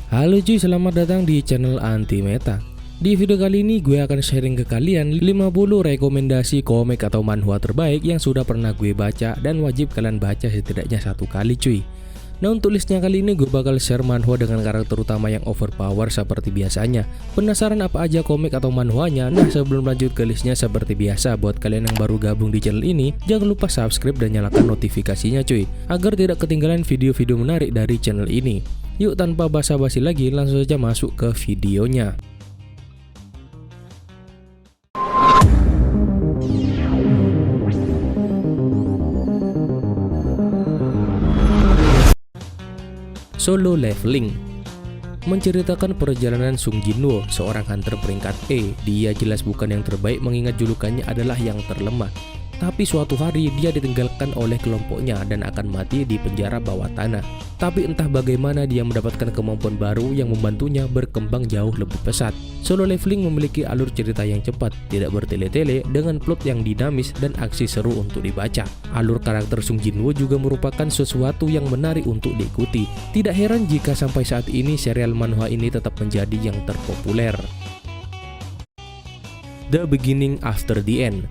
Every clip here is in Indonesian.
Halo cuy, selamat datang di channel Anti Meta. Di video kali ini gue akan sharing ke kalian 50 rekomendasi komik atau manhwa terbaik yang sudah pernah gue baca dan wajib kalian baca setidaknya satu kali cuy. Nah, untuk listnya kali ini gue bakal share manhwa dengan karakter utama yang overpower seperti biasanya. Penasaran apa aja komik atau manhwanya? Nah, sebelum lanjut ke listnya, seperti biasa buat kalian yang baru gabung di channel ini, jangan lupa subscribe dan nyalakan notifikasinya cuy, agar tidak ketinggalan video-video menarik dari channel ini. Yuk, tanpa basa-basi lagi, langsung saja masuk ke videonya. Solo Leveling menceritakan perjalanan Sung Jinwoo, seorang hunter peringkat E. Dia jelas bukan yang terbaik mengingat julukannya adalah yang terlemah. Tapi suatu hari dia ditinggalkan oleh kelompoknya dan akan mati di penjara bawah tanah. Tapi entah bagaimana dia mendapatkan kemampuan baru yang membantunya berkembang jauh lebih pesat. Solo Leveling memiliki alur cerita yang cepat, tidak bertele-tele, dengan plot yang dinamis dan aksi seru untuk dibaca. Alur karakter Sung Jinwoo juga merupakan sesuatu yang menarik untuk diikuti. Tidak heran jika sampai saat ini serial manhwa ini tetap menjadi yang terpopuler. The Beginning After the End.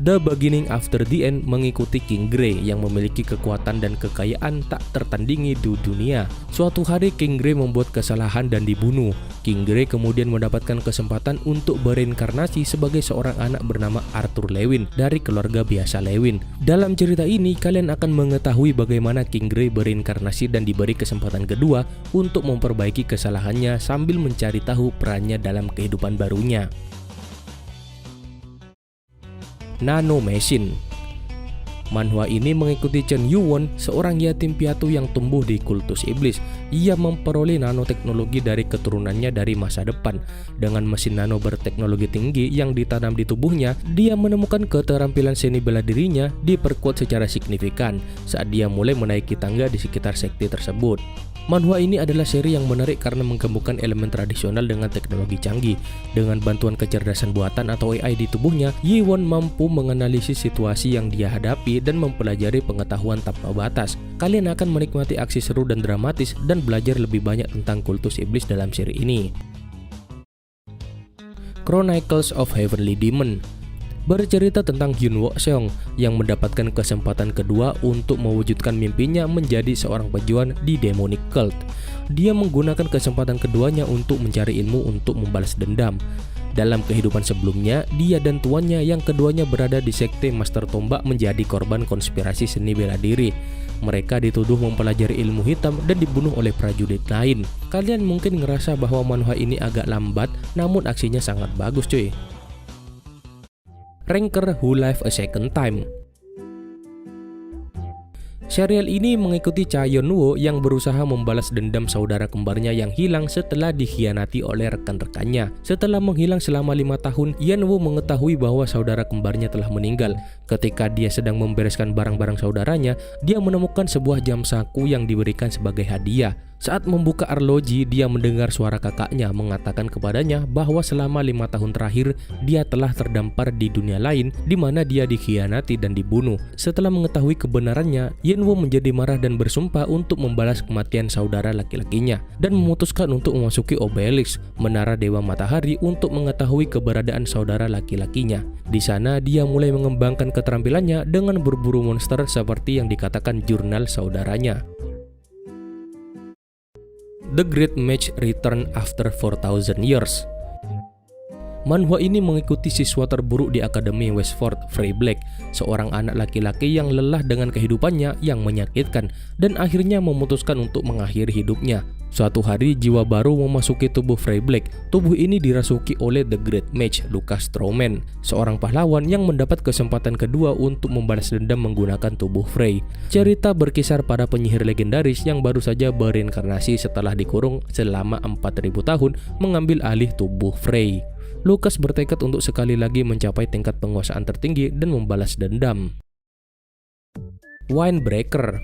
The Beginning After the End mengikuti King Gray yang memiliki kekuatan dan kekayaan tak tertandingi di dunia. Suatu hari King Gray membuat kesalahan dan dibunuh. King Gray kemudian mendapatkan kesempatan untuk bereinkarnasi sebagai seorang anak bernama Arthur Lewin dari keluarga biasa Lewin. Dalam cerita ini kalian akan mengetahui bagaimana King Gray bereinkarnasi dan diberi kesempatan kedua untuk memperbaiki kesalahannya sambil mencari tahu perannya dalam kehidupan barunya. Nano Machine. Manhwa ini mengikuti Chen Yuwon, seorang yatim piatu yang tumbuh di kultus iblis. Ia memperoleh nanoteknologi dari keturunannya dari masa depan. Dengan mesin nano berteknologi tinggi yang ditanam di tubuhnya, dia menemukan keterampilan seni bela dirinya diperkuat secara signifikan saat dia mulai menaiki tangga di sekitar sekte tersebut. Manhwa ini adalah seri yang menarik karena menggabungkan elemen tradisional dengan teknologi canggih. Dengan bantuan kecerdasan buatan atau AI di tubuhnya, Yiwon mampu menganalisis situasi yang dia hadapi dan mempelajari pengetahuan tanpa batas. Kalian akan menikmati aksi seru dan dramatis dan belajar lebih banyak tentang kultus iblis dalam seri ini. Chronicles of Heavenly Demon bercerita tentang Hyun Wook Seong yang mendapatkan kesempatan kedua untuk mewujudkan mimpinya menjadi seorang pejuang di demonic cult. Dia menggunakan kesempatan keduanya untuk mencari ilmu untuk membalas dendam. Dalam kehidupan sebelumnya, dia dan tuannya yang keduanya berada di sekte Master Tombak menjadi korban konspirasi seni bela diri. Mereka dituduh mempelajari ilmu hitam dan dibunuh oleh prajurit lain. Kalian mungkin ngerasa bahwa manhwa ini agak lambat, namun aksinya sangat bagus cuy. Ranker Who Live a Second Time. Serial ini mengikuti Cha Yeon-woo yang berusaha membalas dendam saudara kembarnya yang hilang setelah dikhianati oleh rekan-rekannya. Setelah menghilang selama 5 tahun, Yeon-woo mengetahui bahwa saudara kembarnya telah meninggal. Ketika dia sedang membereskan barang-barang saudaranya, dia menemukan sebuah jam saku yang diberikan sebagai hadiah. Saat membuka arloji, dia mendengar suara kakaknya mengatakan kepadanya bahwa selama 5 tahun terakhir dia telah terdampar di dunia lain di mana dia dikhianati dan dibunuh. Setelah mengetahui kebenarannya, Yeon-woo menjadi marah dan bersumpah untuk membalas kematian saudara laki-lakinya dan memutuskan untuk memasuki Obelisk, menara dewa matahari, untuk mengetahui keberadaan saudara laki-lakinya. Di sana dia mulai mengembangkan keterampilannya dengan berburu monster seperti yang dikatakan jurnal saudaranya. The Great Mage Return After 4,000 Years. Manhwa ini mengikuti siswa terburuk di Akademi Westford, Frey Black, seorang anak laki-laki yang lelah dengan kehidupannya yang menyakitkan dan akhirnya memutuskan untuk mengakhiri hidupnya. Suatu hari jiwa baru memasuki tubuh Frey Black. Tubuh ini dirasuki oleh The Great Mage Lucas Strowman, seorang pahlawan yang mendapat kesempatan kedua untuk membalas dendam menggunakan tubuh Frey. Cerita berkisar pada penyihir legendaris yang baru saja bereinkarnasi setelah dikurung selama 4.000 tahun mengambil alih tubuh Frey. Lucas bertekad untuk sekali lagi mencapai tingkat penguasaan tertinggi dan membalas dendam. Windbreaker.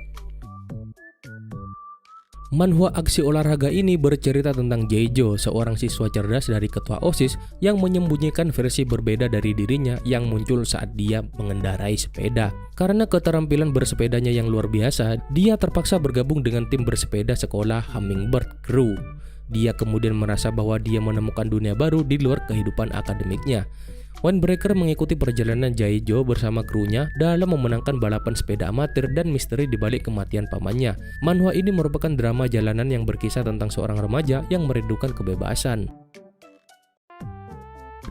Manhwa aksi olahraga ini bercerita tentang Jae-jo, seorang siswa cerdas dari ketua OSIS yang menyembunyikan versi berbeda dari dirinya yang muncul saat dia mengendarai sepeda. Karena keterampilan bersepedanya yang luar biasa, dia terpaksa bergabung dengan tim bersepeda sekolah Hummingbird Crew. Dia kemudian merasa bahwa dia menemukan dunia baru di luar kehidupan akademiknya. Windbreaker mengikuti perjalanan Jaijo bersama krunya dalam memenangkan balapan sepeda amatir dan misteri di balik kematian pamannya. Manhwa ini merupakan drama jalanan yang berkisah tentang seorang remaja yang merindukan kebebasan.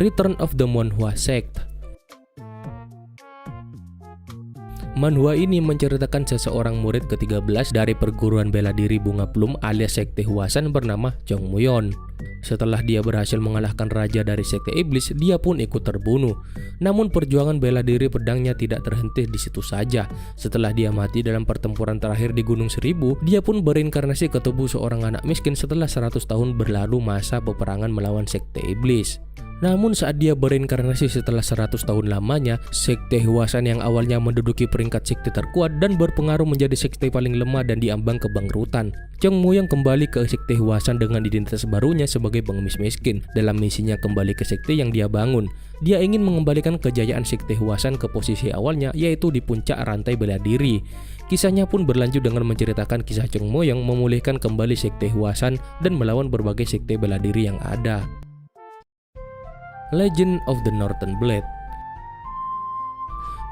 Return of the Manhwa Sect. Manhwa ini menceritakan seseorang murid ke-13 dari perguruan bela diri Bunga Plum alias Sekte Hwasan bernama Jong Muyon. Setelah dia berhasil mengalahkan raja dari Sekte Iblis, dia pun ikut terbunuh. Namun perjuangan bela diri pedangnya tidak terhenti di situ saja. Setelah dia mati dalam pertempuran terakhir di Gunung Seribu, dia pun berinkarnasi ke tubuh seorang anak miskin setelah 100 tahun berlalu masa peperangan melawan Sekte Iblis. Namun saat dia berinkarnasi setelah 100 tahun lamanya, Sekte Hwasan yang awalnya menduduki peringkat sekte terkuat dan berpengaruh menjadi sekte paling lemah dan diambang kebangkrutan. Jong Muyon kembali ke Sekte Hwasan dengan identitas barunya sebagai pengemis miskin. Dalam misinya kembali ke sekte yang dia bangun, dia ingin mengembalikan kejayaan Sekte Hwasan ke posisi awalnya, yaitu di puncak rantai bela diri. Kisahnya pun berlanjut dengan menceritakan kisah Jong Muyon memulihkan kembali Sekte Hwasan dan melawan berbagai sekte bela diri yang ada. Legend of the Northern Blade.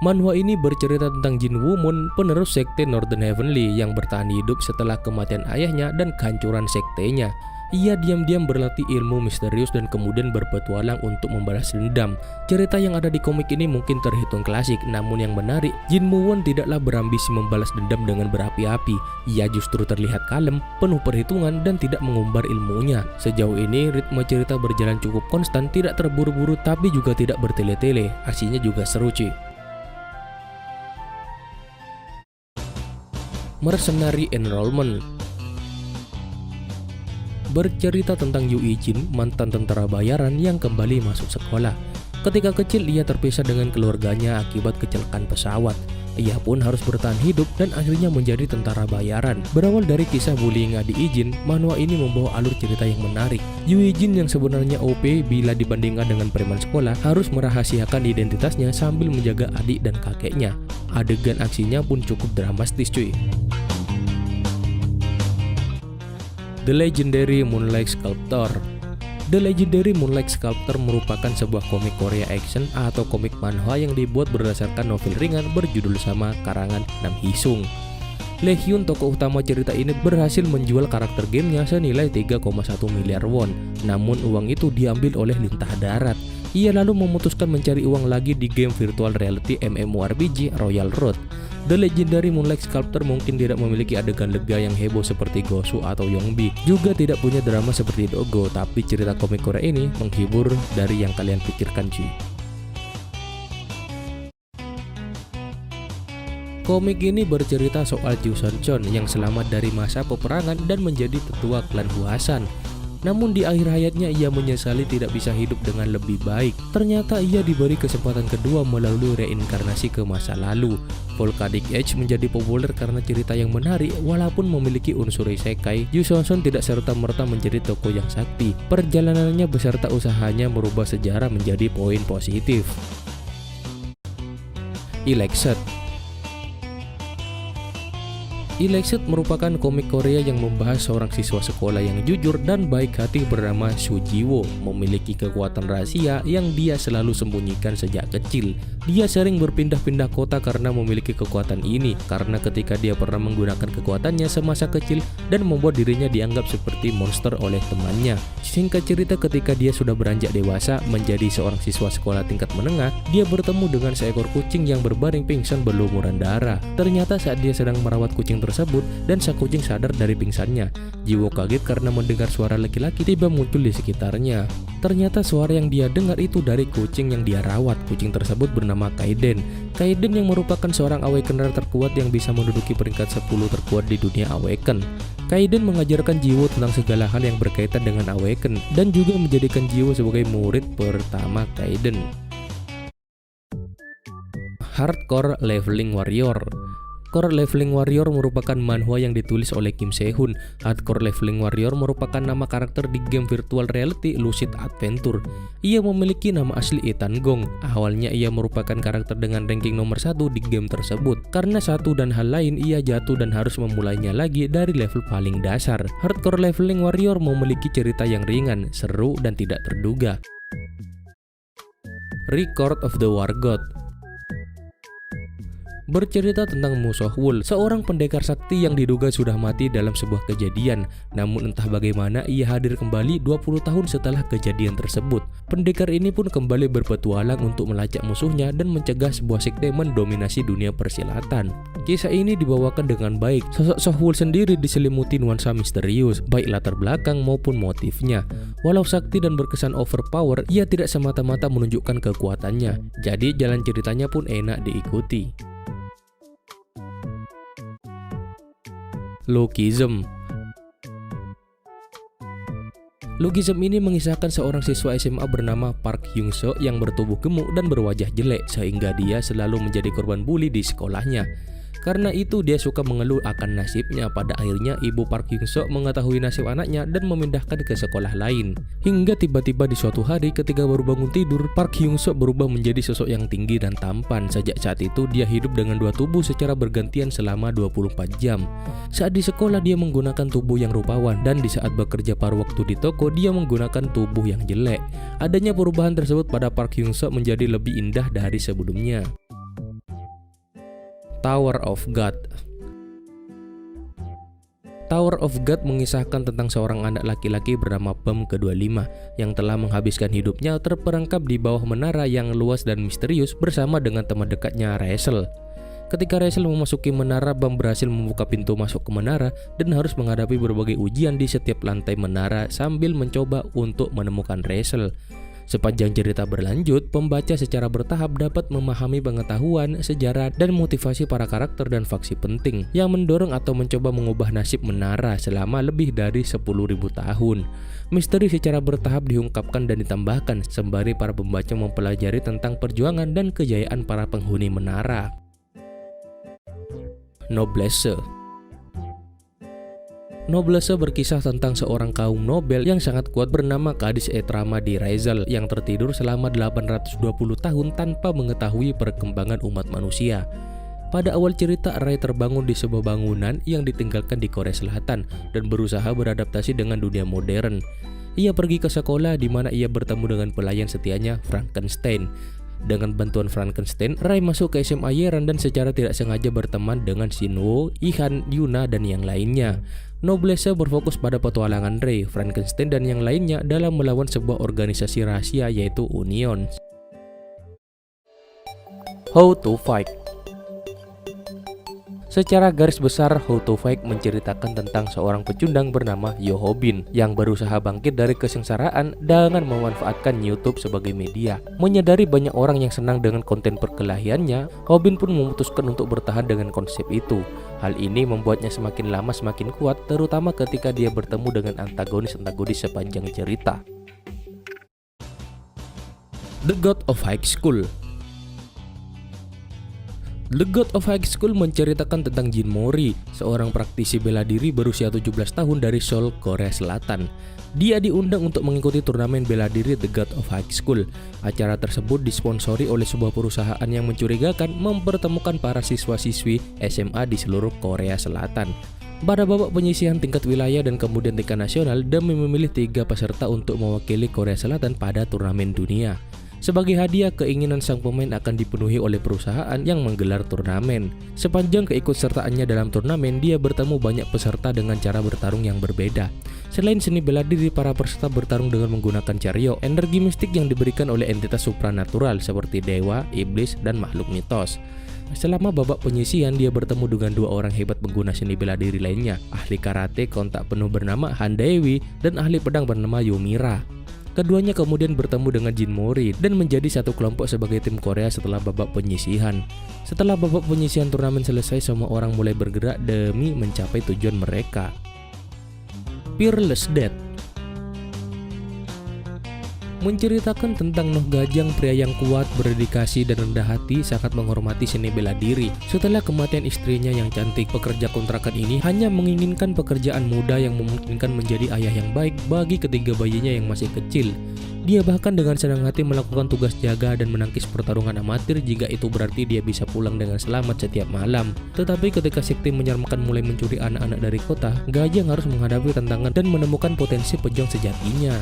Manhwa ini bercerita tentang Jin Woo-moon, penerus sekte Northern Heavenly yang bertahan hidup setelah kematian ayahnya dan kehancuran sektenya. Ia diam-diam berlatih ilmu misterius dan kemudian berpetualang untuk membalas dendam. Cerita yang ada di komik ini mungkin terhitung klasik, namun yang menarik, Jin Woo-won tidaklah berambisi membalas dendam dengan berapi-api. Ia justru terlihat kalem, penuh perhitungan, dan tidak mengumbar ilmunya. Sejauh ini, ritme cerita berjalan cukup konstan, tidak terburu-buru tapi juga tidak bertele-tele. Aksinya juga seru cuy. Mercenary Enrollment. Bercerita tentang Yu Ijin, mantan tentara bayaran yang kembali masuk sekolah. Ketika kecil ia terpisah dengan keluarganya akibat kecelakaan pesawat. Ia pun harus bertahan hidup dan akhirnya menjadi tentara bayaran. Berawal dari kisah bullying adik Ijin, manhwa ini membawa alur cerita yang menarik. Yu Ijin yang sebenarnya OP bila dibandingkan dengan preman sekolah harus merahasiakan identitasnya sambil menjaga adik dan kakeknya. Adegan aksinya pun cukup dramatis cuy. The Legendary Moonlight Sculptor. The Legendary Moonlight Sculptor merupakan sebuah komik Korea action atau komik manhwa yang dibuat berdasarkan novel ringan berjudul sama karangan Nam Hee-sung. Lee Hyun, tokoh utama cerita ini, berhasil menjual karakter gamenya senilai 3,1 miliar won. Namun uang itu diambil oleh lintah darat. Ia lalu memutuskan mencari uang lagi di game virtual reality MMORPG Royal Road. The Legendary Moonlight Sculptor mungkin tidak memiliki adegan lega yang heboh seperti Gosu atau Yongbi, juga tidak punya drama seperti Dogo, tapi cerita komik Korea ini menghibur dari yang kalian pikirkan cuy. Komik ini bercerita soal Ju Seon-chon yang selamat dari masa peperangan dan menjadi tetua klan Hwasan. Namun di akhir hayatnya ia menyesali tidak bisa hidup dengan lebih baik. Ternyata ia diberi kesempatan kedua melalui reinkarnasi ke masa lalu. Volcanic Age menjadi populer karena cerita yang menarik. Walaupun memiliki unsur isekai, Ju Seon-chon tidak serta-merta menjadi tokoh yang sakti. Perjalanannya beserta usahanya merubah sejarah menjadi poin positif. Elexed. Elexed merupakan komik Korea yang membahas seorang siswa sekolah yang jujur dan baik hati bernama Soo Ji-woo, memiliki kekuatan rahasia yang dia selalu sembunyikan sejak kecil. Dia sering berpindah-pindah kota karena memiliki kekuatan ini, karena ketika dia pernah menggunakan kekuatannya semasa kecil dan membuat dirinya dianggap seperti monster oleh temannya. Singkat cerita, ketika dia sudah beranjak dewasa menjadi seorang siswa sekolah tingkat menengah, dia bertemu dengan seekor kucing yang berbaring pingsan berlumuran darah. Ternyata saat dia sedang merawat kucing tersebut dan sang kucing sadar dari pingsannya, Ji-woo kaget karena mendengar suara laki-laki tiba muncul di sekitarnya. Ternyata suara yang dia dengar itu dari kucing yang dia rawat. Kucing tersebut bernama Kaiden. Kaiden yang merupakan seorang awakener terkuat yang bisa menduduki peringkat 10 terkuat di dunia awaken. Kaiden mengajarkan Ji-woo tentang segala hal yang berkaitan dengan awaken dan juga menjadikan Ji-woo sebagai murid pertama Kaiden. Hardcore Leveling Warrior. Hardcore Leveling Warrior merupakan manhwa yang ditulis oleh Kim Se-hoon. Hardcore Leveling Warrior merupakan nama karakter di game virtual reality Lucid Adventure. Ia memiliki nama asli Ethan Gong. Awalnya ia merupakan karakter dengan ranking nomor 1 di game tersebut. Karena satu dan hal lain, ia jatuh dan harus memulainya lagi dari level paling dasar. Hardcore Leveling Warrior memiliki cerita yang ringan, seru, dan tidak terduga. Record of the War God bercerita tentang Mu Sohwul, seorang pendekar sakti yang diduga sudah mati dalam sebuah kejadian. Namun entah bagaimana ia hadir kembali 20 tahun setelah kejadian tersebut. Pendekar ini pun kembali berpetualang untuk melacak musuhnya dan mencegah sebuah sekte mendominasi dunia persilatan. Kisah ini dibawakan dengan baik. Sosok Sohwul sendiri diselimuti nuansa misterius, baik latar belakang maupun motifnya. Walau sakti dan berkesan overpower, ia tidak semata-mata menunjukkan kekuatannya. Jadi jalan ceritanya pun enak diikuti. Lookism. Lookism ini mengisahkan seorang siswa SMA bernama Park Hyung Seo yang bertubuh gemuk dan berwajah jelek sehingga dia selalu menjadi korban bully di sekolahnya. Karena itu dia suka mengeluh akan nasibnya. Pada akhirnya ibu Park Hyung Seo mengetahui nasib anaknya dan memindahkan ke sekolah lain. Hingga tiba-tiba di suatu hari ketika baru bangun tidur, Park Hyung Seo berubah menjadi sosok yang tinggi dan tampan. Sejak saat itu dia hidup dengan dua tubuh secara bergantian selama 24 jam. Saat di sekolah dia menggunakan tubuh yang rupawan, dan di saat bekerja paruh waktu di toko dia menggunakan tubuh yang jelek. Adanya perubahan tersebut pada Park Hyung Seo menjadi lebih indah dari sebelumnya. Tower of God. Tower of God mengisahkan tentang seorang anak laki-laki bernama Pem ke-25 yang telah menghabiskan hidupnya terperangkap di bawah menara yang luas dan misterius bersama dengan teman dekatnya Rachel. Ketika Rachel memasuki menara, Bam berhasil membuka pintu masuk ke menara dan harus menghadapi berbagai ujian di setiap lantai menara sambil mencoba untuk menemukan Rachel. Sepanjang cerita berlanjut, pembaca secara bertahap dapat memahami pengetahuan, sejarah, dan motivasi para karakter dan faksi penting yang mendorong atau mencoba mengubah nasib menara selama lebih dari 10.000 tahun. Misteri secara bertahap diungkapkan dan ditambahkan sembari para pembaca mempelajari tentang perjuangan dan kejayaan para penghuni menara. Noblesse. Noblesse berkisah tentang seorang kaum nobel yang sangat kuat bernama Kadis Etrama di Rizal yang tertidur selama 820 tahun tanpa mengetahui perkembangan umat manusia. Pada awal cerita, Rai terbangun di sebuah bangunan yang ditinggalkan di Korea Selatan dan berusaha beradaptasi dengan dunia modern. Ia pergi ke sekolah di mana ia bertemu dengan pelayan setianya, Frankenstein. Dengan bantuan Frankenstein, Rai masuk ke SMA Yeran dan secara tidak sengaja berteman dengan Shinwo, Ihan, Yuna, dan yang lainnya. Noblesse berfokus pada petualangan Rai, Frankenstein, dan yang lainnya dalam melawan sebuah organisasi rahasia yaitu Union. How to Fight. Secara garis besar, How to Fight menceritakan tentang seorang pecundang bernama Yo Ho-bin yang berusaha bangkit dari kesengsaraan dengan memanfaatkan YouTube sebagai media. Menyadari banyak orang yang senang dengan konten perkelahiannya, Ho-bin pun memutuskan untuk bertahan dengan konsep itu. Hal ini membuatnya semakin lama semakin kuat, terutama ketika dia bertemu dengan antagonis-antagonis sepanjang cerita. The God of High School. The God of High School menceritakan tentang Jin Mori, seorang praktisi bela diri berusia 17 tahun dari Seoul, Korea Selatan. Dia diundang untuk mengikuti turnamen bela diri The God of High School. Acara tersebut disponsori oleh sebuah perusahaan yang mencurigakan mempertemukan para siswa-siswi SMA di seluruh Korea Selatan. Pada babak penyisihan tingkat wilayah dan kemudian tingkat nasional, demi memilih 3 peserta untuk mewakili Korea Selatan pada turnamen dunia. Sebagai hadiah, keinginan sang pemain akan dipenuhi oleh perusahaan yang menggelar turnamen. Sepanjang keikutsertaannya dalam turnamen, dia bertemu banyak peserta dengan cara bertarung yang berbeda. Selain seni bela diri, para peserta bertarung dengan menggunakan Charyo, energi mistik yang diberikan oleh entitas supranatural seperti dewa, iblis, dan makhluk mitos. Selama babak penyisihan, dia bertemu dengan 2 orang hebat pengguna seni bela diri lainnya, ahli karate kontak penuh bernama Han Dae-wi dan ahli pedang bernama Yomira. Keduanya kemudian bertemu dengan Jin Mori dan menjadi satu kelompok sebagai tim Korea setelah babak penyisihan. Setelah babak penyisihan turnamen selesai, semua orang mulai bergerak demi mencapai tujuan mereka. Peerless Death. menceritakan tentang Noh Gajang, pria yang kuat, berdedikasi dan rendah hati, sangat menghormati seni bela diri. Setelah kematian istrinya yang cantik, pekerja kontrakan ini hanya menginginkan pekerjaan mudah yang memungkinkan menjadi ayah yang baik bagi ketiga bayinya yang masih kecil. Dia bahkan dengan senang hati melakukan tugas jaga dan menangkis pertarungan amatir jika itu berarti dia bisa pulang dengan selamat setiap malam. Tetapi ketika Sekti menyeramkan mulai mencuri anak-anak dari kota, Gajang harus menghadapi tantangan dan menemukan potensi pejuang sejatinya.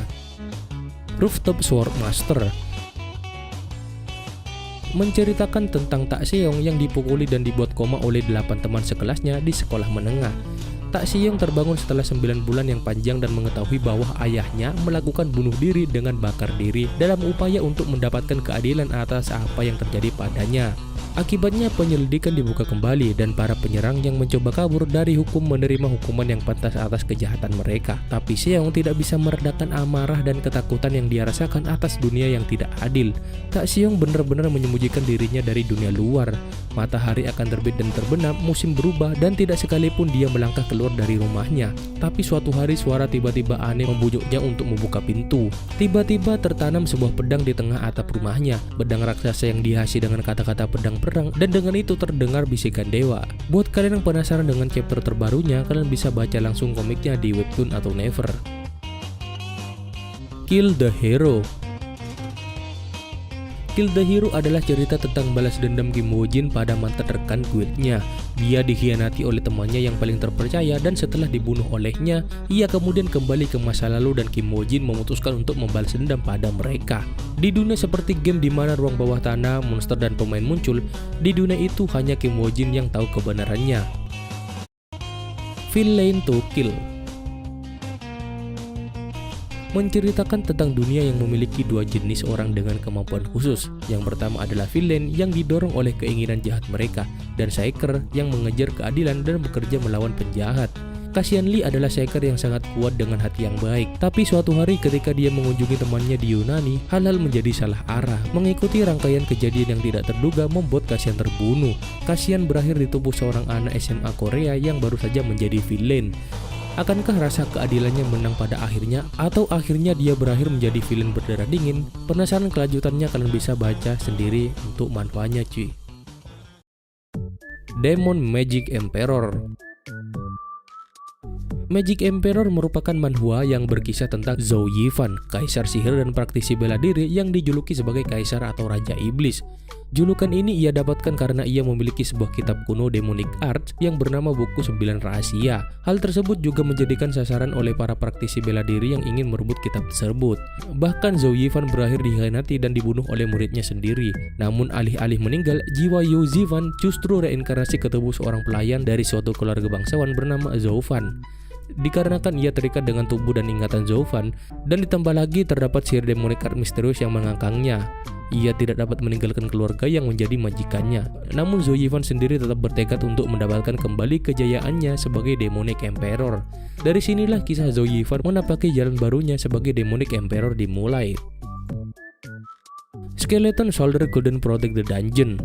Rooftop Sword Master menceritakan tentang Tak Seong yang dipukuli dan dibuat koma oleh 8 teman sekelasnya di sekolah menengah. Tak Seong terbangun setelah 9 bulan yang panjang dan mengetahui bahwa ayahnya melakukan bunuh diri dengan bakar diri dalam upaya untuk mendapatkan keadilan atas apa yang terjadi padanya. Akibatnya penyelidikan dibuka kembali dan para penyerang yang mencoba kabur dari hukum menerima hukuman yang pantas atas kejahatan mereka. Tapi Seong tidak bisa meredakan amarah dan ketakutan yang dia rasakan atas dunia yang tidak adil. Tak Seong benar-benar menyembunyikan dirinya dari dunia luar. Matahari akan terbit dan terbenam, musim berubah dan tidak sekalipun dia melangkah keluar dari rumahnya. Tapi suatu hari suara tiba-tiba aneh membujuknya untuk membuka pintu. Tiba-tiba tertanam sebuah pedang di tengah atap rumahnya. Pedang raksasa yang dihiasi dengan kata-kata pedang perang, dan dengan itu terdengar bisikan dewa. Buat kalian yang penasaran dengan chapter terbarunya, kalian bisa baca langsung komiknya di webtoon atau Never. Kill the Hero. Kill the Hero adalah cerita tentang balas dendam Kim Woo Jin pada mantan rekan guildnya. Dia dikhianati oleh temannya yang paling terpercaya dan setelah dibunuh olehnya, ia kemudian kembali ke masa lalu dan Kim Woo Jin memutuskan untuk membalas dendam pada mereka. Di dunia seperti game di mana ruang bawah tanah, monster dan pemain muncul, di dunia itu hanya Kim Woo Jin yang tahu kebenarannya. Villain to Kill menceritakan tentang dunia yang memiliki dua jenis orang dengan kemampuan khusus. Yang pertama adalah villain yang didorong oleh keinginan jahat mereka, dan Shaker yang mengejar keadilan dan bekerja melawan penjahat. Cassian Lee adalah Shaker yang sangat kuat dengan hati yang baik. Tapi suatu hari ketika dia mengunjungi temannya di Yunani, hal-hal menjadi salah arah. Mengikuti rangkaian kejadian yang tidak terduga membuat Cassian terbunuh. Cassian berakhir di tubuh seorang anak SMA Korea yang baru saja menjadi villain. Akankah rasa keadilannya menang pada akhirnya, atau akhirnya dia berakhir menjadi villain berdarah dingin? Penasaran kelanjutannya? Kalian bisa baca sendiri untuk manfaatnya cuy. Demon Magic Emperor. Magic Emperor merupakan manhwa yang berkisah tentang Zhou Yifan, kaisar sihir dan praktisi bela diri yang dijuluki sebagai kaisar atau raja iblis. Julukan ini ia dapatkan karena ia memiliki sebuah kitab kuno demonic arts yang bernama Buku 9 Rahasia. Hal tersebut juga menjadikan sasaran oleh para praktisi bela diri yang ingin merebut kitab tersebut. Bahkan Zhou Yifan berakhir dikhianati dan dibunuh oleh muridnya sendiri. Namun alih-alih meninggal, jiwa Yu Zifan justru reinkarnasi ke tubuh seorang pelayan dari suatu keluarga bangsawan bernama Zhou Fan. Dikarenakan ia terikat dengan tubuh dan ingatan Zhou Fan, dan ditambah lagi terdapat sihir demonic art misterius yang mengangkangnya, ia tidak dapat meninggalkan keluarga yang menjadi majikannya. Namun Zhou Yifan sendiri tetap bertekad untuk mendapatkan kembali kejayaannya sebagai demonic emperor. Dari sinilah kisah Zhou Yifan menapaki jalan barunya sebagai demonic emperor dimulai. Skeleton Soldier Couldn't Protect the Dungeon.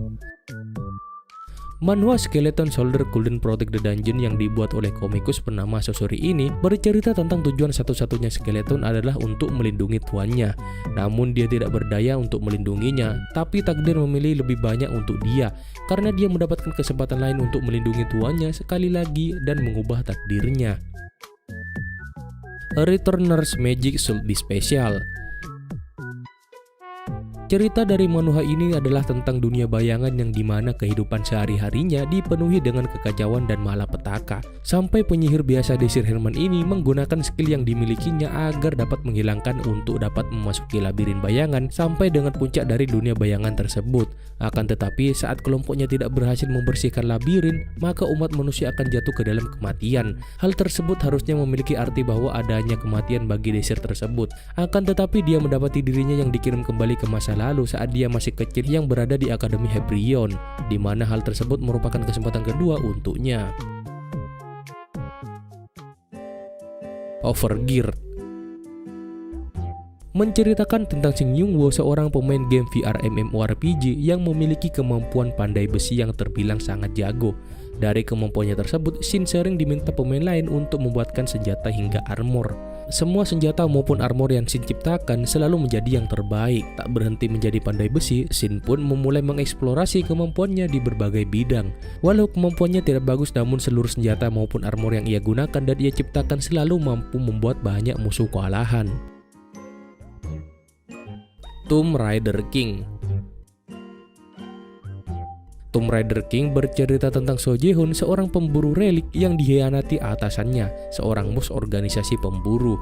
Manhwa Skeleton Soldier Couldn't Protect the Dungeon yang dibuat oleh komikus bernama Sosori ini bercerita tentang tujuan satu-satunya skeleton adalah untuk melindungi tuannya. Namun dia tidak berdaya untuk melindunginya, tapi takdir memilih lebih banyak untuk dia karena dia mendapatkan kesempatan lain untuk melindungi tuannya sekali lagi dan mengubah takdirnya. A Returner's Magic should be special. Cerita dari manhwa ini adalah tentang dunia bayangan yang dimana kehidupan sehari-harinya dipenuhi dengan kekacauan dan malapetaka. Sampai penyihir biasa Desir Herman ini menggunakan skill yang dimilikinya agar dapat menghilangkan untuk dapat memasuki labirin bayangan sampai dengan puncak dari dunia bayangan tersebut. Akan tetapi saat kelompoknya tidak berhasil membersihkan labirin, maka umat manusia akan jatuh ke dalam kematian. Hal tersebut harusnya memiliki arti bahwa adanya kematian bagi Desir tersebut. Akan tetapi dia mendapati dirinya yang dikirim kembali ke masa lalu saat dia masih kecil yang berada di Akademi Hebrion, di mana hal tersebut merupakan kesempatan kedua untuknya. Overgeared menceritakan tentang Shin Young-woo, seorang pemain game VR MMORPG yang memiliki kemampuan pandai besi yang terbilang sangat jago. Dari kemampuannya tersebut, Shin sering diminta pemain lain untuk membuatkan senjata hingga armor. Semua senjata maupun armor yang Shin ciptakan selalu menjadi yang terbaik. Tak berhenti menjadi pandai besi, Shin pun memulai mengeksplorasi kemampuannya di berbagai bidang. Walau kemampuannya tidak bagus, namun seluruh senjata maupun armor yang ia gunakan dan ia ciptakan selalu mampu membuat banyak musuh kewalahan. Tomb Raider King. Tomb Raider King bercerita tentang So Jae-hoon, seorang pemburu relik yang dikhianati atasannya, seorang bos organisasi pemburu.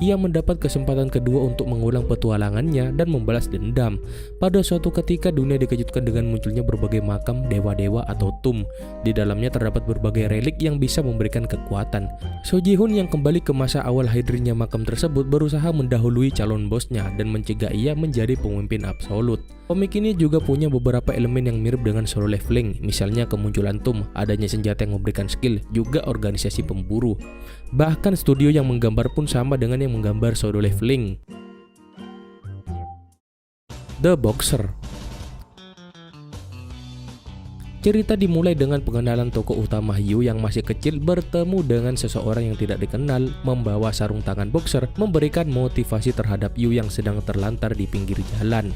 Ia mendapat kesempatan kedua untuk mengulang petualangannya dan membalas dendam. Pada suatu ketika dunia dikejutkan dengan munculnya berbagai makam dewa-dewa atau tomb. Di dalamnya terdapat berbagai relik yang bisa memberikan kekuatan. So Jae-hoon yang kembali ke masa awal hadirnya makam tersebut berusaha mendahului calon bosnya dan mencegah ia menjadi pemimpin absolut. Komik ini juga punya beberapa elemen yang mirip dengan solo leveling, misalnya kemunculan tomb, adanya senjata yang memberikan skill, juga organisasi pemburu. Bahkan studio yang menggambar pun sama dengan yang menggambar solo leveling. The Boxer. Cerita dimulai dengan pengenalan tokoh utama Hyu yang masih kecil bertemu dengan seseorang yang tidak dikenal membawa sarung tangan boxer, memberikan motivasi terhadap Hyu yang sedang terlantar di pinggir jalan.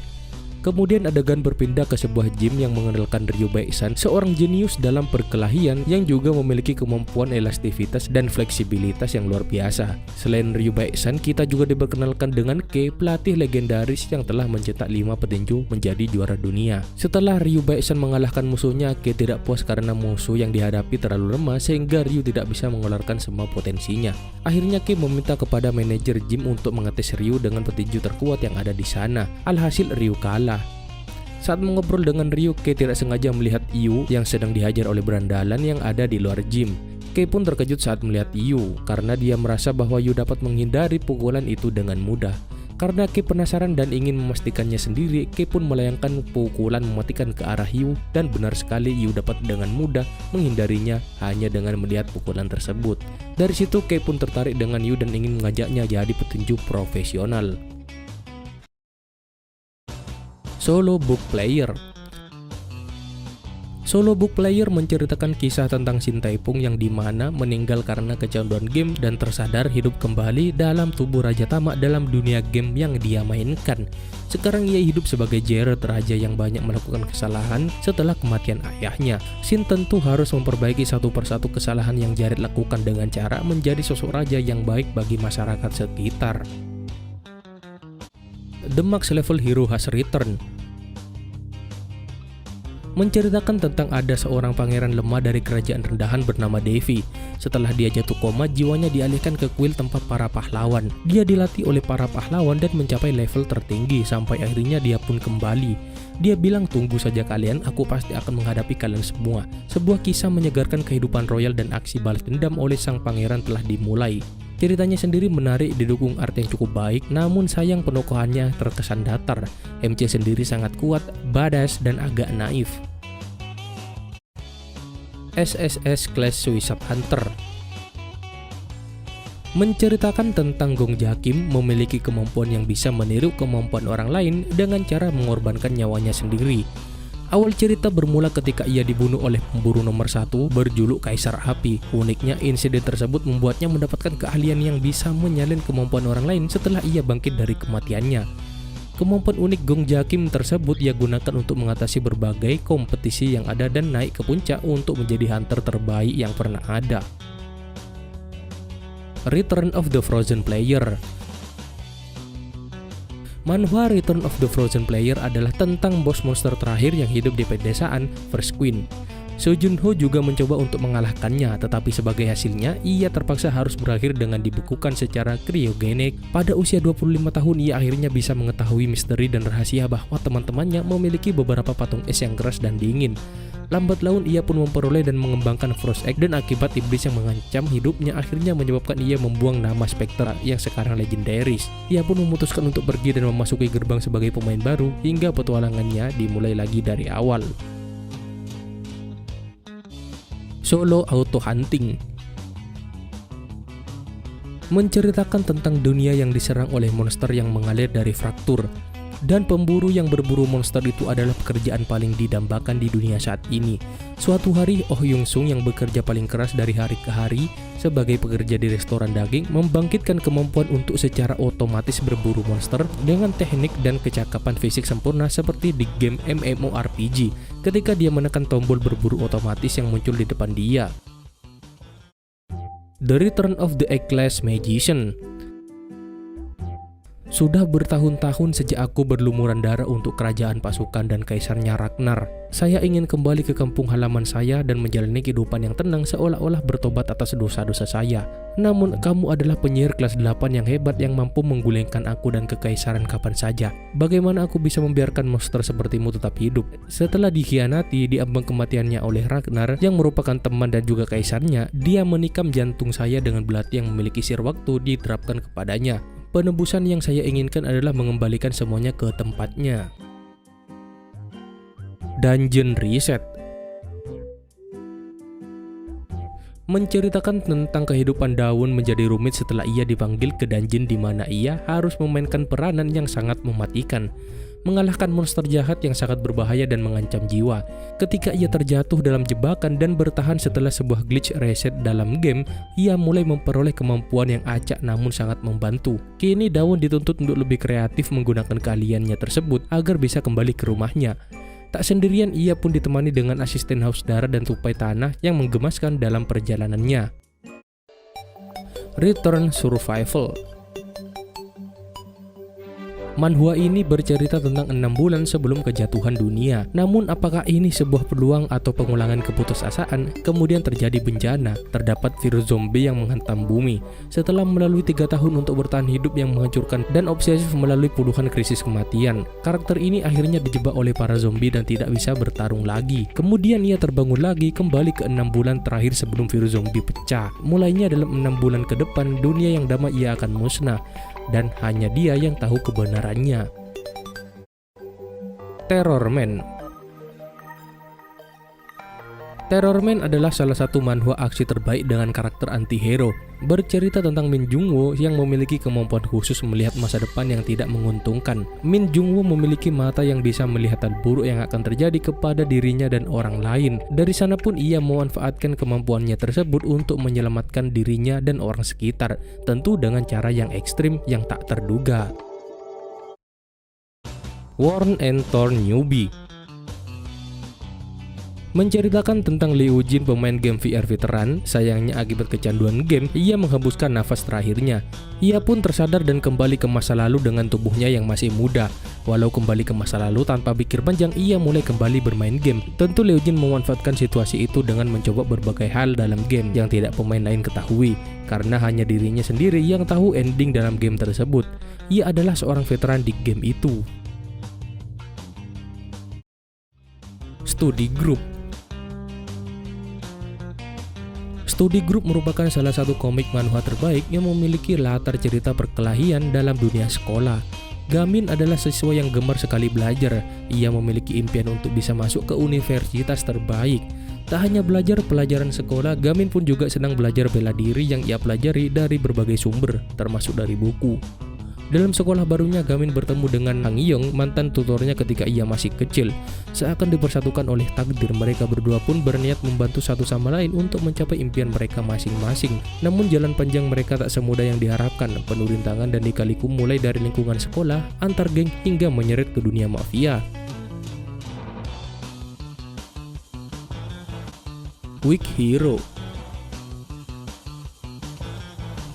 Kemudian adegan berpindah ke sebuah gym yang mengandalkan Ryu Baek-san, seorang jenius dalam perkelahian yang juga memiliki kemampuan elastivitas dan fleksibilitas yang luar biasa. Selain Ryu Baek-san, kita juga diperkenalkan dengan Kei, pelatih legendaris yang telah mencetak 5 petinju menjadi juara dunia. Setelah Ryu Baek-san mengalahkan musuhnya, Kei tidak puas karena musuh yang dihadapi terlalu lemah sehingga Ryu tidak bisa mengeluarkan semua potensinya. Akhirnya Kei meminta kepada manajer gym untuk mengetes Ryu dengan petinju terkuat yang ada di sana. Alhasil Ryu kalah. Saat mengobrol dengan Ryu, Kei tidak sengaja melihat Hyu yang sedang dihajar oleh berandalan yang ada di luar gym. Kei pun terkejut saat melihat Hyu karena dia merasa bahwa Hyu dapat menghindari pukulan itu dengan mudah. Karena Kei penasaran dan ingin memastikannya sendiri, Kei pun melayangkan pukulan mematikan ke arah Hyu dan benar sekali Hyu dapat dengan mudah menghindarinya hanya dengan melihat pukulan tersebut. Dari situ Kei pun tertarik dengan Hyu dan ingin mengajaknya jadi petinju profesional. Solo Book Player. Solo Book Player menceritakan kisah tentang Shin Tae-pung yang dimana meninggal karena kecanduan game dan tersadar hidup kembali dalam tubuh Raja Tamak dalam dunia game yang dia mainkan. Sekarang ia hidup sebagai Jared, raja yang banyak melakukan kesalahan setelah kematian ayahnya. Shin tentu harus memperbaiki satu persatu kesalahan yang Jared lakukan dengan cara menjadi sosok raja yang baik bagi masyarakat sekitar. The Max Level Hero Has Returned. Menceritakan tentang ada seorang pangeran lemah dari kerajaan rendahan bernama Devi. Setelah dia jatuh koma, jiwanya dialihkan ke kuil tempat para pahlawan. Dia dilatih oleh para pahlawan dan mencapai level tertinggi sampai akhirnya dia pun kembali. Dia bilang, "Tunggu saja kalian, aku pasti akan menghadapi kalian semua." Sebuah kisah menyegarkan kehidupan royal dan aksi balas dendam oleh sang pangeran telah dimulai. Ceritanya sendiri menarik, didukung art yang cukup baik, namun sayang penokohannya terkesan datar. MC sendiri sangat kuat, badass, dan agak naif. SSS Class Suicide Hunter menceritakan tentang Gong Jakim memiliki kemampuan yang bisa meniru kemampuan orang lain dengan cara mengorbankan nyawanya sendiri. Awal cerita bermula ketika ia dibunuh oleh pemburu nomor 1 berjuluk Kaisar Api. Uniknya, insiden tersebut membuatnya mendapatkan keahlian yang bisa menyalin kemampuan orang lain setelah ia bangkit dari kematiannya. Kemampuan unik Gong Jakim tersebut ia gunakan untuk mengatasi berbagai kompetisi yang ada dan naik ke puncak untuk menjadi hunter terbaik yang pernah ada. Return of the Frozen Player. Manhwa Return of the Frozen Player adalah tentang bos monster terakhir yang hidup di pedesaan First Queen. Seo Joon-ho juga mencoba untuk mengalahkannya, tetapi sebagai hasilnya ia terpaksa harus berakhir dengan dibekukan secara kriogenik. Pada usia 25 tahun ia akhirnya bisa mengetahui misteri dan rahasia bahwa teman-temannya memiliki beberapa patung es yang keras dan dingin. Lambat laun ia pun memperoleh dan mengembangkan Frost Egg, dan akibat iblis yang mengancam hidupnya akhirnya menyebabkan ia membuang nama Spectre yang sekarang legendaris. Ia pun memutuskan untuk pergi dan memasuki gerbang sebagai pemain baru hingga petualangannya dimulai lagi dari awal. Solo Auto Hunting menceritakan tentang dunia yang diserang oleh monster yang mengalir dari fraktur. Dan pemburu yang berburu monster itu adalah pekerjaan paling didambakan di dunia saat ini. Suatu hari, Oh Young Sung yang bekerja paling keras dari hari ke hari sebagai pekerja di restoran daging membangkitkan kemampuan untuk secara otomatis berburu monster dengan teknik dan kecakapan fisik sempurna seperti di game MMORPG ketika dia menekan tombol berburu otomatis yang muncul di depan dia. The Return of the Eggless Magician. Sudah bertahun-tahun sejak aku berlumuran darah untuk kerajaan pasukan dan kaisarnya Ragnar. Saya ingin kembali ke kampung halaman saya dan menjalani kehidupan yang tenang seolah-olah bertobat atas dosa-dosa saya. Namun kamu adalah penyihir kelas 8 yang hebat yang mampu menggulingkan aku dan kekaisaran kapan saja. Bagaimana aku bisa membiarkan monster sepertimu tetap hidup? Setelah dikhianati di ambang kematiannya oleh Ragnar yang merupakan teman dan juga kaisarnya, dia menikam jantung saya dengan belati yang memiliki sihir waktu diterapkan kepadanya. Penebusan yang saya inginkan adalah mengembalikan semuanya ke tempatnya. Dungeon Reset menceritakan tentang kehidupan Daun menjadi rumit setelah ia dipanggil ke dungeon di mana ia harus memainkan peranan yang sangat mematikan, mengalahkan monster jahat yang sangat berbahaya dan mengancam jiwa. Ketika ia terjatuh dalam jebakan dan bertahan setelah sebuah glitch reset dalam game, ia mulai memperoleh kemampuan yang acak namun sangat membantu. Kini Daun dituntut untuk lebih kreatif menggunakan keahliannya tersebut agar bisa kembali ke rumahnya. Tak sendirian, ia pun ditemani dengan asisten haus darah dan tupai tanah yang menggemaskan dalam perjalanannya. Return Survival. Manhwa ini bercerita tentang 6 bulan sebelum kejatuhan dunia. Namun apakah ini sebuah peluang atau pengulangan keputusasaan? Kemudian terjadi bencana, terdapat virus zombie yang menghantam bumi. Setelah melalui 3 tahun untuk bertahan hidup yang menghancurkan dan obsesif melalui puluhan krisis kematian, karakter ini akhirnya dijebak oleh para zombie dan tidak bisa bertarung lagi. Kemudian ia terbangun lagi kembali ke 6 bulan terakhir sebelum virus zombie pecah. Mulainya dalam 6 bulan ke depan, dunia yang damai ia akan musnah. Dan hanya dia yang tahu kebenarannya. Terror Man. Terror Man adalah salah satu manhwa aksi terbaik dengan karakter anti-hero. Bercerita tentang Min Jung-woo yang memiliki kemampuan khusus melihat masa depan yang tidak menguntungkan. Min Jung-woo memiliki mata yang bisa melihat hal buruk yang akan terjadi kepada dirinya dan orang lain. Dari sana pun ia memanfaatkan kemampuannya tersebut untuk menyelamatkan dirinya dan orang sekitar, tentu dengan cara yang ekstrim yang tak terduga. Worn and Torn Newbie menceritakan tentang Liu Jin, pemain game VR veteran. Sayangnya akibat kecanduan game, ia menghembuskan nafas terakhirnya. Ia pun tersadar dan kembali ke masa lalu dengan tubuhnya yang masih muda. Walau kembali ke masa lalu tanpa pikir panjang, ia mulai kembali bermain game. Tentu Liu Jin memanfaatkan situasi itu dengan mencoba berbagai hal dalam game yang tidak pemain lain ketahui, karena hanya dirinya sendiri yang tahu ending dalam game tersebut. Ia adalah seorang veteran di game itu. Study Group. Study Group merupakan salah satu komik manhwa terbaik yang memiliki latar cerita perkelahian dalam dunia sekolah. Gamin adalah siswa yang gemar sekali belajar. Ia memiliki impian untuk bisa masuk ke universitas terbaik. Tak hanya belajar pelajaran sekolah, Gamin pun juga senang belajar bela diri yang ia pelajari dari berbagai sumber, termasuk dari buku. Dalam sekolah barunya, Gamin bertemu dengan Hang Yong, mantan tutornya ketika ia masih kecil. Seakan dipersatukan oleh takdir, mereka berdua pun berniat membantu satu sama lain untuk mencapai impian mereka masing-masing. Namun jalan panjang mereka tak semudah yang diharapkan, penuh rintangan dan lika-liku mulai dari lingkungan sekolah, antar geng, hingga menyeret ke dunia mafia. Weak Hero.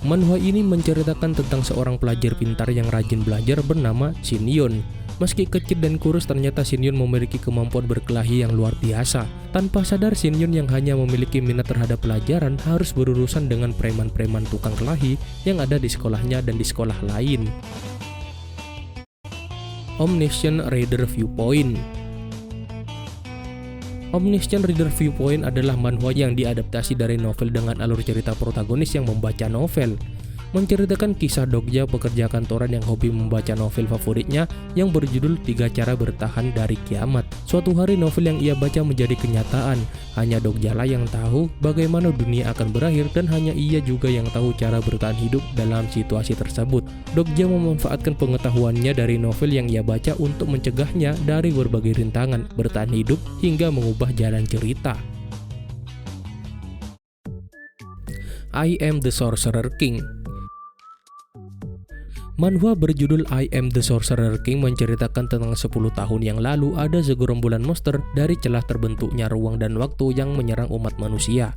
Manhwa ini menceritakan tentang seorang pelajar pintar yang rajin belajar bernama Shin Yeon. Meski kecil dan kurus, ternyata Shin Yeon memiliki kemampuan berkelahi yang luar biasa. Tanpa sadar, Shin Yeon yang hanya memiliki minat terhadap pelajaran harus berurusan dengan preman-preman tukang kelahi yang ada di sekolahnya dan di sekolah lain. Omniscient Reader Viewpoint. Omniscient Reader Viewpoint adalah manhwa yang diadaptasi dari novel dengan alur cerita protagonis yang membaca novel. menceritakan kisah Dokja, pekerja kantoran yang hobi membaca novel favoritnya yang berjudul 3 Cara Bertahan dari Kiamat. Suatu hari novel yang ia baca menjadi kenyataan. Hanya Dokja lah yang tahu bagaimana dunia akan berakhir dan hanya ia juga yang tahu cara bertahan hidup dalam situasi tersebut. Dokja memanfaatkan pengetahuannya dari novel yang ia baca untuk mencegahnya dari berbagai rintangan, bertahan hidup hingga mengubah jalan cerita. I Am the Sorcerer King. Manhwa berjudul I Am the Sorcerer King menceritakan tentang 10 tahun yang lalu ada segerombolan monster dari celah terbentuknya ruang dan waktu yang menyerang umat manusia.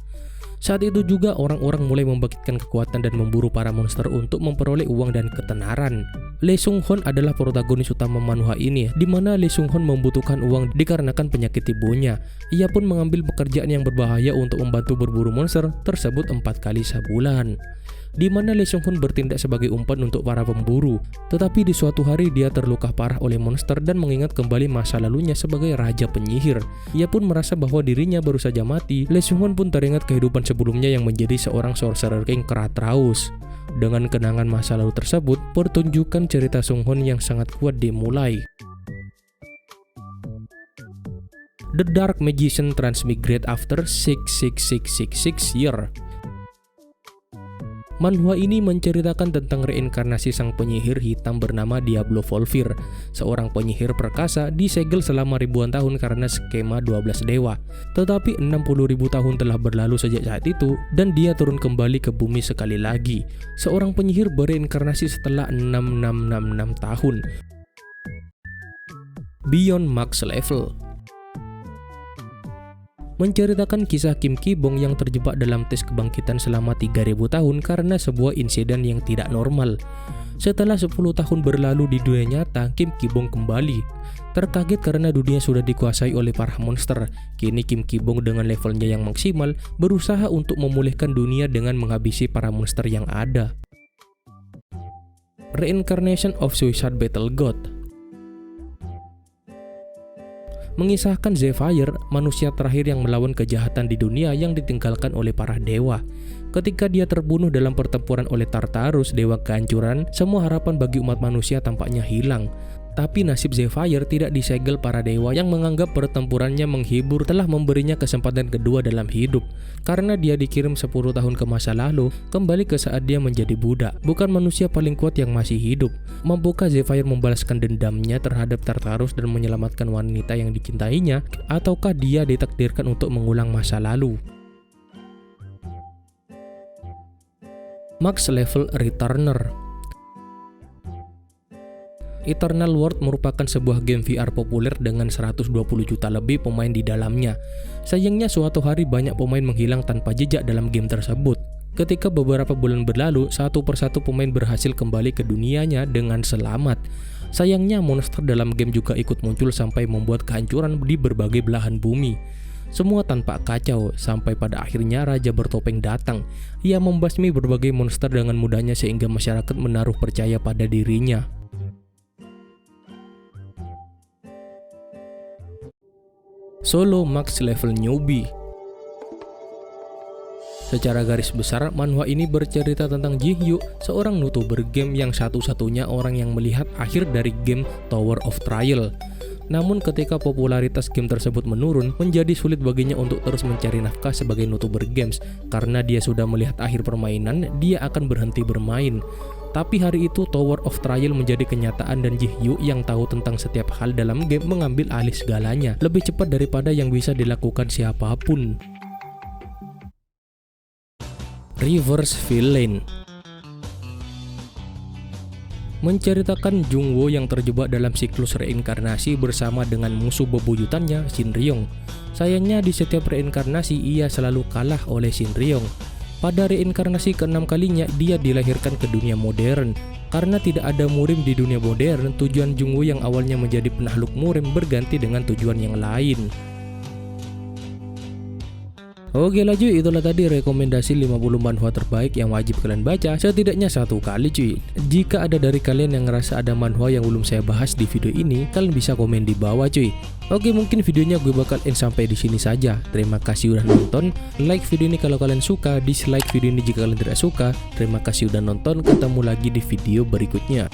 Saat itu juga orang-orang mulai membangkitkan kekuatan dan memburu para monster untuk memperoleh uang dan ketenaran. Lee Sung-hoon adalah protagonis utama manhwa ini, di mana Lee Sung-hoon membutuhkan uang dikarenakan penyakit ibunya. Ia pun mengambil pekerjaan yang berbahaya untuk membantu berburu monster tersebut 4 kali sebulan, di mana Lee Sung-hoon bertindak sebagai umpan untuk para pemburu. Tetapi di suatu hari dia terluka parah oleh monster dan mengingat kembali masa lalunya sebagai raja penyihir. Ia pun merasa bahwa dirinya baru saja mati. Lee Sung-hoon pun teringat kehidupan sebelumnya yang menjadi seorang Sorcerer King Karatraus. Dengan kenangan masa lalu tersebut, pertunjukan cerita Sung-hoon yang sangat kuat dimulai. The Dark Magician Transmigrate After 66666 Year. Manhwa ini menceritakan tentang reinkarnasi sang penyihir hitam bernama Diablo Volvir, seorang penyihir perkasa disegel selama ribuan tahun karena skema 12 dewa. Tetapi 60.000 tahun telah berlalu sejak saat itu dan dia turun kembali ke bumi sekali lagi. Seorang penyihir bereinkarnasi setelah 6666 tahun. Beyond Max Level menceritakan kisah Kim Ki-bong yang terjebak dalam tes kebangkitan selama 3000 tahun karena sebuah insiden yang tidak normal. Setelah 10 tahun berlalu di dunia nyata, Kim Ki-bong kembali. Terkaget karena dunia sudah dikuasai oleh para monster. Kini Kim Ki-bong dengan levelnya yang maksimal berusaha untuk memulihkan dunia dengan menghabisi para monster yang ada. Reincarnation of Suicide Battle God mengisahkan Zephyr, manusia terakhir yang melawan kejahatan di dunia yang ditinggalkan oleh para dewa. Ketika dia terbunuh dalam pertempuran oleh Tartarus, dewa kehancuran, semua harapan bagi umat manusia tampaknya hilang. Tapi nasib Zephyr tidak disegel para dewa yang menganggap pertempurannya menghibur telah memberinya kesempatan kedua dalam hidup. Karena dia dikirim 10 tahun ke masa lalu, kembali ke saat dia menjadi budak, bukan manusia paling kuat yang masih hidup. Mampukah Zephyr membalaskan dendamnya terhadap Tartarus dan menyelamatkan wanita yang dicintainya, ataukah dia ditakdirkan untuk mengulang masa lalu? Max Level Returner. Eternal World merupakan sebuah game VR populer dengan 120 juta lebih pemain di dalamnya. Sayangnya suatu hari banyak pemain menghilang tanpa jejak dalam game tersebut. Ketika beberapa bulan berlalu, satu persatu pemain berhasil kembali ke dunianya dengan selamat. Sayangnya monster dalam game juga ikut muncul sampai membuat kehancuran di berbagai belahan bumi. Semua tanpa kacau, sampai pada akhirnya Raja Bertopeng datang. Ia membasmi berbagai monster dengan mudahnya sehingga masyarakat menaruh percaya pada dirinya. Solo Max Level Newbie. Secara garis besar, manhwa ini bercerita tentang Ji-hyo, seorang YouTuber game yang satu-satunya orang yang melihat akhir dari game Tower of Trial. Namun ketika popularitas game tersebut menurun, menjadi sulit baginya untuk terus mencari nafkah sebagai YouTuber games. Karena dia sudah melihat akhir permainan, dia akan berhenti bermain. Tapi hari itu Tower of Trial menjadi kenyataan dan Ji-hyo yang tahu tentang setiap hal dalam game mengambil alih segalanya, lebih cepat daripada yang bisa dilakukan siapapun. Reverse Villain menceritakan Jungwoo yang terjebak dalam siklus reinkarnasi bersama dengan musuh bebuyutannya Shinryong. Sayangnya di setiap reinkarnasi ia selalu kalah oleh Shinryong. Pada reinkarnasi ke-6 kalinya dia dilahirkan ke dunia modern. Karena tidak ada murim di dunia modern, tujuan Jungwoo yang awalnya menjadi penakluk murim berganti dengan tujuan yang lain. Oke lah cuy, itulah tadi rekomendasi 50 manhwa terbaik yang wajib kalian baca setidaknya satu kali cuy. Jika ada dari kalian yang ngerasa ada manhwa yang belum saya bahas di video ini, kalian bisa komen di bawah cuy. Oke, mungkin videonya gue bakal end sampai di sini saja. Terima kasih udah nonton. Like video ini kalau kalian suka, dislike video ini jika kalian tidak suka. Terima kasih udah nonton, ketemu lagi di video berikutnya.